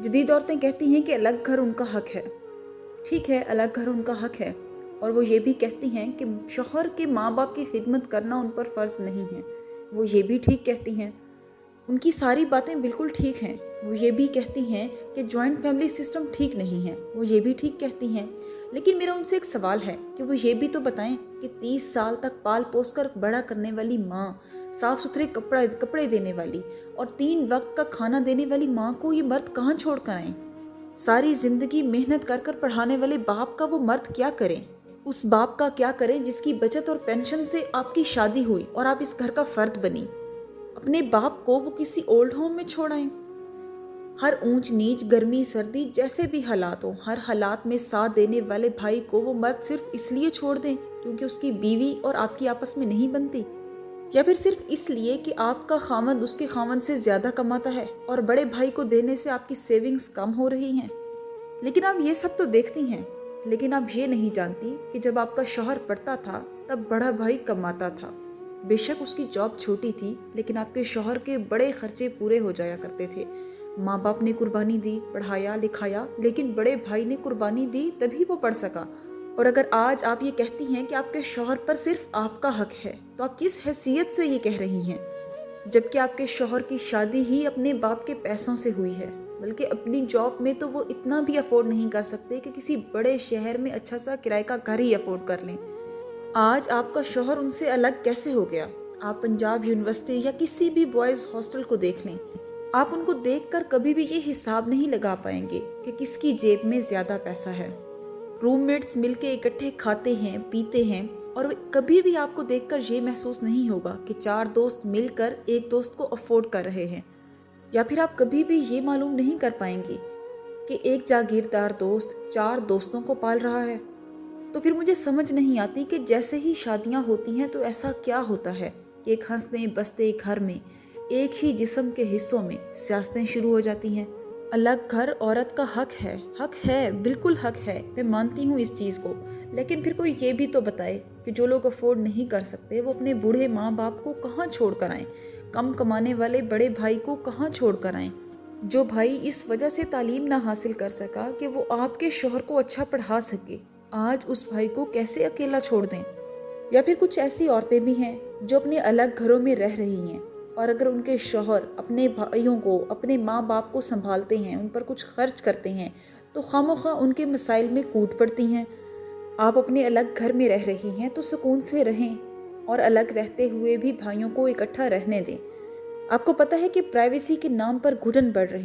जदीद औरतें कहती हैं कि अलग घर उनका हक है। ठीक है, अलग घर उनका हक है, और वो ये भी कहती हैं कि शौहर के माँ बाप की खिदमत करना उन पर फ़र्ज़ नहीं है। वो ये भी ठीक कहती हैं, उनकी सारी बातें बिल्कुल ठीक हैं। वो ये भी कहती हैं कि जॉइंट फैमिली सिस्टम ठीक नहीं है, वो ये भी ठीक कहती हैं। लेकिन मेरा उनसे एक सवाल है कि वो ये भी तो बताएं कि 30 साल तक पाल पोस कर बड़ा करने वाली माँ, साफ़ सुथरे कपड़े देने वाली और 3 वक्त का खाना देने वाली माँ को ये मर्द कहाँ छोड़ कर आएँ? सारी ज़िंदगी मेहनत कर कर पढ़ाने वाले बाप का वो मर्द क्या करें? उस बाप का क्या करें जिसकी बचत और पेंशन से आपकी शादी हुई और आप इस घर का फ़र्द बनी? अपने बाप को वो किसी ओल्ड होम में छोड़ आएं? हर ऊंच नीच, गर्मी सर्दी, जैसे भी हालात हो, हर हालात में साथ देने वाले भाई को वो मर्द सिर्फ इसलिए छोड़ दें क्योंकि उसकी बीवी और आपकी आपस में नहीं बनती, या फिर सिर्फ इसलिए कि आपका खामद उसके खामद से ज्यादा कमाता है और बड़े भाई को देने से आपकी सेविंग्स कम हो रही हैं। लेकिन आप ये सब तो देखती हैं, लेकिन आप ये नहीं जानती कि जब आपका शौहर पढ़ता था तब बड़ा भाई कमाता था। बेशक उसकी जॉब छोटी थी, लेकिन आपके शौहर के बड़े खर्चे पूरे हो जाया करते थे। माँ बाप ने कुर्बानी दी, पढ़ाया लिखाया, लेकिन बड़े भाई ने कुर्बानी दी तभी वो पढ़ सका। और अगर आज आप ये कहती हैं कि आपके शौहर पर सिर्फ आपका हक है, तो आप किस हैसियत से ये कह रही हैं? जबकि आपके शौहर की शादी ही अपने बाप के पैसों से हुई है, बल्कि अपनी जॉब में तो वो इतना भी अफोर्ड नहीं कर सकते कि किसी बड़े शहर में अच्छा सा किराए का घर ही अफोर्ड कर लें। आज आपका शौहर उनसे अलग कैसे हो गया? आप पंजाब यूनिवर्सिटी या किसी भी बॉयज़ हॉस्टल को देख लें, आप उनको देखकर कभी भी ये हिसाब नहीं लगा पाएंगे कि किसकी जेब में ज़्यादा पैसा है। रूममेट्स मिलके इकट्ठे खाते हैं, पीते हैं, और कभी भी आपको देखकर ये महसूस नहीं होगा कि 4 दोस्त मिलकर एक दोस्त को अफोर्ड कर रहे हैं। या फिर आप कभी भी ये मालूम नहीं कर पाएंगे कि एक जागीरदार दोस्त 4 दोस्तों को पाल रहा है। तो फिर मुझे समझ नहीं आती कि जैसे ही शादियां होती हैं तो ऐसा क्या होता है कि एक हंसते बसते घर में एक ही जिस्म के हिस्सों में सियासतें शुरू हो जाती हैं। अलग घर औरत का हक है, बिल्कुल हक है, मैं मानती हूँ इस चीज़ को। लेकिन फिर कोई ये भी तो बताए कि जो लोग अफोर्ड नहीं कर सकते वो अपने बूढ़े माँ बाप को कहाँ छोड़ कर आएँ, कम कमाने वाले बड़े भाई को कहाँ छोड़ कर आएँ, जो भाई इस वजह से तालीम ना हासिल कर सका कि वो आपके शौहर को अच्छा पढ़ा सके, आज उस भाई को कैसे अकेला छोड़ दें? या फिर कुछ ऐसी औरतें भी हैं जो अपने अलग घरों में रह रही हैं, और अगर उनके शौहर अपने भाइयों को, अपने माँ बाप को संभालते हैं, उन पर कुछ खर्च करते हैं, तो खामोखा उनके मसाइल में कूद पड़ती हैं। आप अपने अलग घर में रह रही हैं तो सुकून से रहें, और अलग रहते हुए भी भाइयों को इकट्ठा रहने दें। आपको पता है कि प्राइवेसी के नाम पर घुटन बढ़ रही